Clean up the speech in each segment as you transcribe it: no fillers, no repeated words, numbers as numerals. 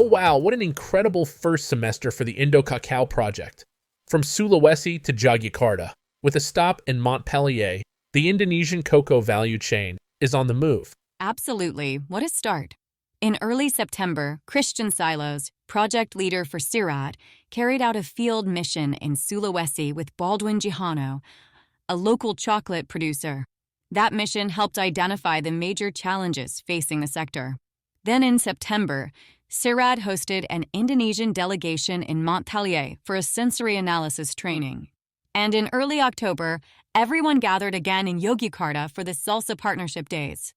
Oh wow, what an incredible first semester for the IndoKakao project. From Sulawesi to Jakarta, with a stop in Montpellier, the Indonesian cocoa value chain is on the move. Absolutely. What a start. In early September, Christian Silos, project leader for CIRAD, carried out a field mission in Sulawesi with Baldwin Jihano, a local chocolate producer. That mission helped identify the major challenges facing the sector. Then in September, CIRAD hosted an Indonesian delegation in Montpellier for a sensory analysis training. And in early October, everyone gathered again in Yogyakarta for the Salsa Partnership Days.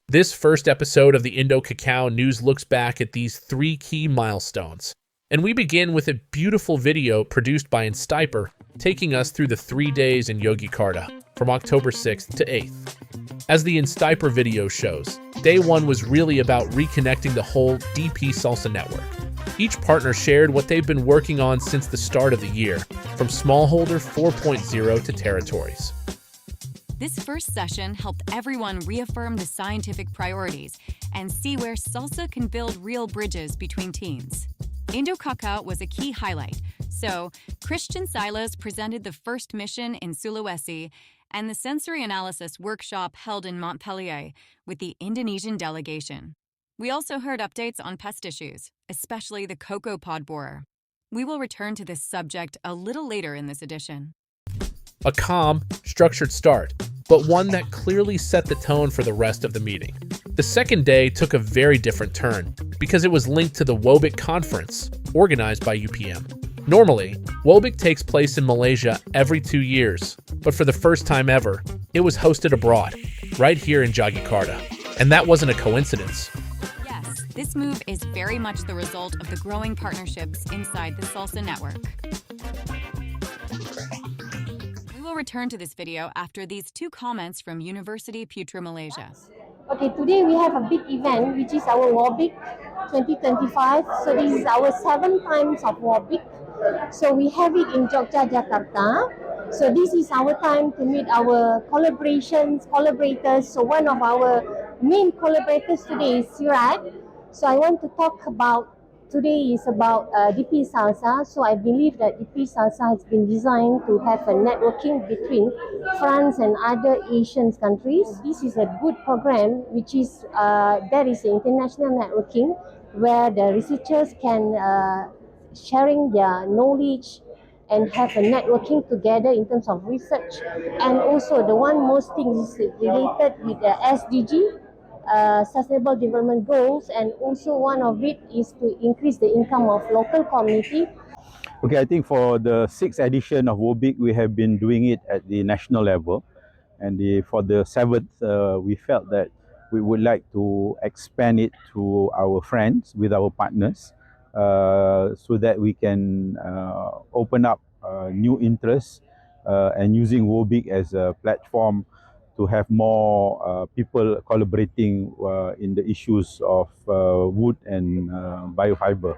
This first episode of the IndoKakao News looks back at these 3 key milestones. And we begin with a beautiful video produced by Instiper, taking us through the 3 days in Yogyakarta, from October 6th to 8th. As the Instiper video shows, Day 1 was really about reconnecting the whole DP Salsa network. Each partner shared what they've been working on since the start of the year, from smallholder 4.0 to territories. This first session helped everyone reaffirm the scientific priorities and see where salsa can build real bridges between teams. IndoKakao was a key highlight, so Christian Silos presented the first mission in Sulawesi and the sensory analysis workshop held in Montpellier with the Indonesian delegation. We also heard updates on pest issues, especially the cocoa pod borer. We will return to this subject a little later in this edition. A calm, structured start, but one that clearly set the tone for the rest of the meeting. The second day took a very different turn because it was linked to the WOBIC conference, organized by UPM. Normally, WOBIC takes place in Malaysia every 2 years, but for the first time ever, it was hosted abroad, right here in Jakarta. And that wasn't a coincidence. Yes, this move is very much the result of the growing partnerships inside the Salsa network. We will return to this video after these 2 comments from University Putra Malaysia. Okay, today we have a big event, which is our WOBIC 2025. So this is our 7th times of WOBIC. So we have it in Jogja, Jakarta. So this is our time to meet our collaborators. So one of our main collaborators today is CIRAD. So I want to talk about, today is about DP Salsa. So I believe that DP Salsa has been designed to have a networking between France and other Asian countries. This is a good program, which is, there is international networking where the researchers can sharing their knowledge and have a networking together in terms of research. And also the one most thing is related with the SDG, Sustainable Development Goals, and also one of it is to increase the income of local community. Okay, I think for the 6th edition of WOBIC, we have been doing it at the national level. And for the 7th, we felt that we would like to expand it to our friends, with our partners, so that we can open up new interests and using WOBIC as a platform to have more people collaborating in the issues of wood and biofiber.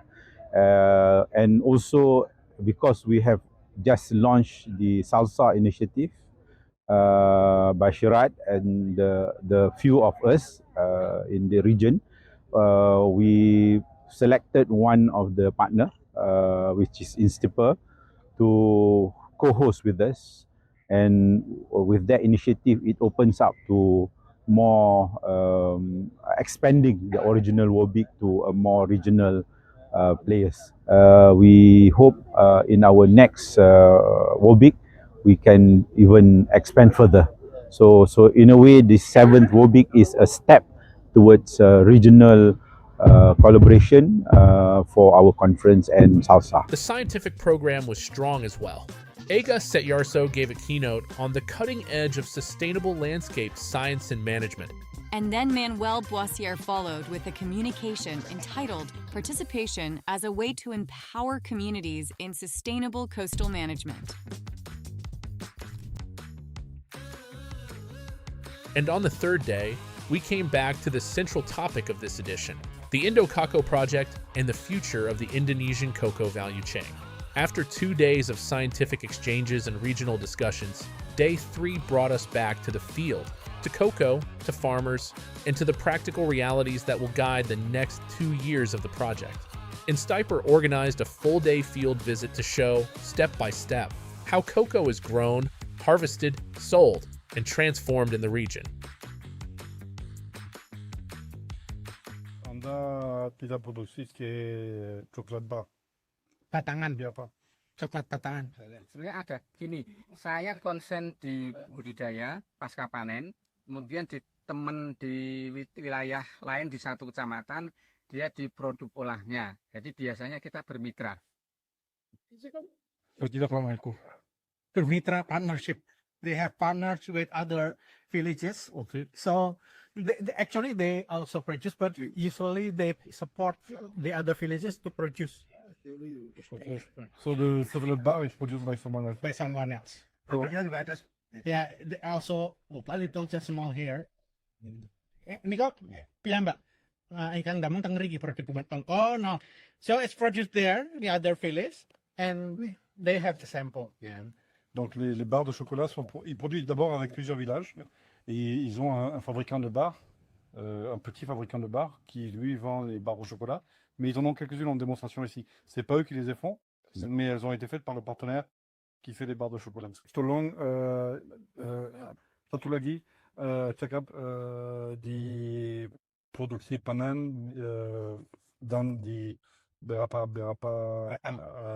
And also because we have just launched the Salsa initiative by CIRAD and the few of us in the region, we selected one of the partner, which is Instiper, to co-host with us. And with that initiative, it opens up to more expanding the original WOBIC to a more regional players. We hope in our next WOBIC, we can even expand further. So in a way, the 7th WOBIC is a step towards regional collaboration for our conference and Salsa. The scientific program was strong as well. Ega Setyarso gave a keynote on the cutting edge of sustainable landscape science and management. And then Manuel Boissier followed with a communication entitled Participation as a Way to Empower Communities in Sustainable Coastal Management. And on the 3rd day, we came back to the central topic of this edition, the IndoKakao project and the future of the Indonesian cocoa value chain. After 2 days of scientific exchanges and regional discussions, Day 3 brought us back to the field, to cocoa, to farmers, and to the practical realities that will guide the next 2 years of the project. Instiper organized a full-day field visit to show, step by step, how cocoa is grown, harvested, sold, and transformed in the region. Anda tidak produksi coklat bar. Batangan, Dia apa? coklat batangan. Sebenarnya ada gini, saya konsen di budidaya pasca panen, kemudian di temen di wilayah lain di satu kecamatan dia di produk olahnya. Jadi biasanya kita bermitra. Tidak lama itu. Bermitra partnership. They have partners with other villages. Okay. So actually they also produce, but usually they support the other villages to produce So the chocolate bar is produced by someone else. by someone else. Oh. Yeah, they also a little just small here. Ini kok piyambak. Ikan damang tengrigi produk bumatong. Oh no. So it's produced there, the other village, and they have the sample. Yeah. Donc les barres de chocolat ils produisent d'abord avec plusieurs villages et ils ont un fabricant de barres, un petit fabricant de barres qui lui vend les barres au chocolat, mais ils en ont quelques-unes en démonstration ici. C'est pas eux qui les font, mais elles ont été faites par le partenaire qui fait les barres de chocolat. Tolong satu lagi cakap di produksi panen dan di berapa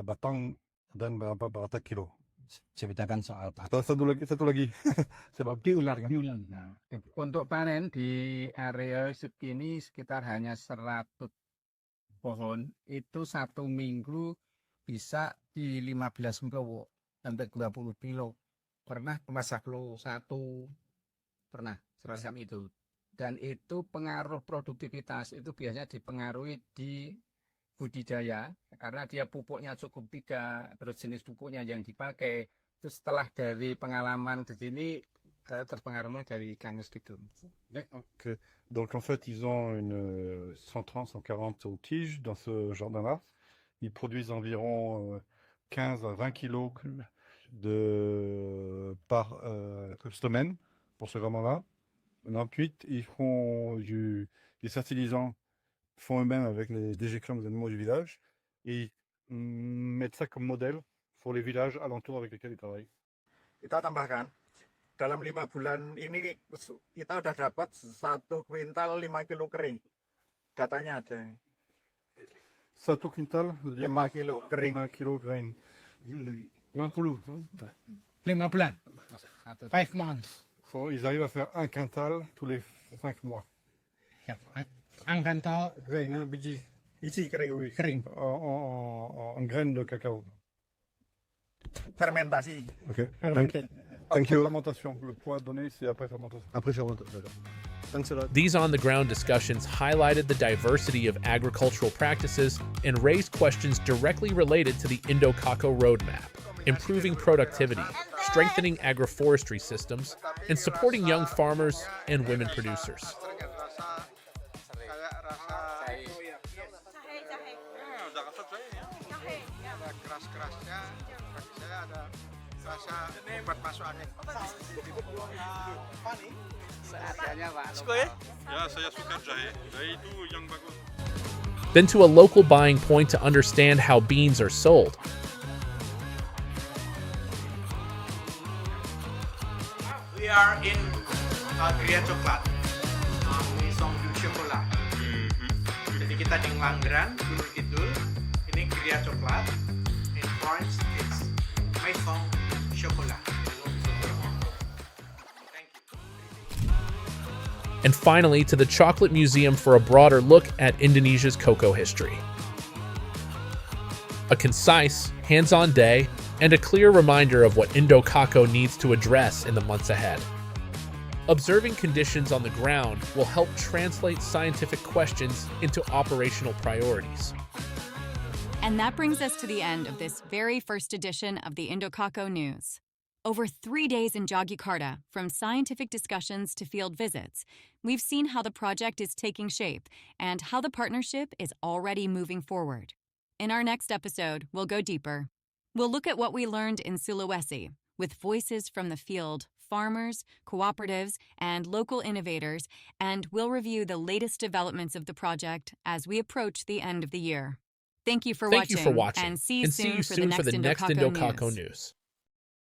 batang dan berapa kilo. Ceritakan soal Satu lagi. Sebab diulang. Nah, untuk panen di area segini sekitar hanya 100 pohon, itu satu minggu bisa di 15 kilo sampai 20 kilo. Pernah masak kilo satu, pernah semacam itu. Dan itu pengaruh produktivitas itu biasanya dipengaruhi di budidaya karena dia pupuknya cukup tidak, terus jenis pupuknya yang dipakai. Terus setelah dari pengalaman di sini terpengaruhnya dari kangus itu. Okay. Donc en fait ils ont une 130-140 tiges dans ce jardin-là. Ils produisent environ 15 à 20 kilos par semaine pour ce rendement-là. Ensuite ils font des fertilisants, font eux-mêmes avec les déjections des animaux du village et mettent ça comme modèle pour les villages alentours avec lesquels ils travaillent. Kita tambahkan dalam 5 bulan ini kita udah dapat 1 kuintal 5 kilo kering. Datanya ada. 1 quintal, 5 kilo kering. 5 kilo grain. 5 bulan. 5 months. Ils arrivent à faire 1 quintal tous les 5 mois. Ya, angkantal Grain, biji. isi kering. Kering. En graines de cacao. Fermentasi. Ok. Thank you. Fermentation. Le poids donné, c'est après fermentation. Après fermentation. Thanks a lot. These on-the-ground discussions highlighted the diversity of agricultural practices and raised questions directly related to the IndoKakao roadmap, improving productivity, strengthening agroforestry systems, and supporting young farmers and women producers. Then to a local buying point to understand how beans are sold. We are in Gria Coklat. Misong du Chocolat. Jadi kita di Langgeran, Gunung Kidul. Ini Gria Coklat. In French, it's Maison Chocolat. And finally, to the Chocolate Museum for a broader look at Indonesia's cocoa history. A concise, hands-on day, and a clear reminder of what IndoKakao needs to address in the months ahead. Observing conditions on the ground will help translate scientific questions into operational priorities. And that brings us to the end of this very first edition of the IndoKakao News. Over 3 days in Jakarta, from scientific discussions to field visits, we've seen how the project is taking shape and how the partnership is already moving forward. In our next episode, we'll go deeper. We'll look at what we learned in Sulawesi, with voices from the field, farmers, cooperatives, and local innovators, and we'll review the latest developments of the project as we approach the end of the year. Thank you for Thank you for watching, and see you soon for the next IndoKakao IndoKakao news. news.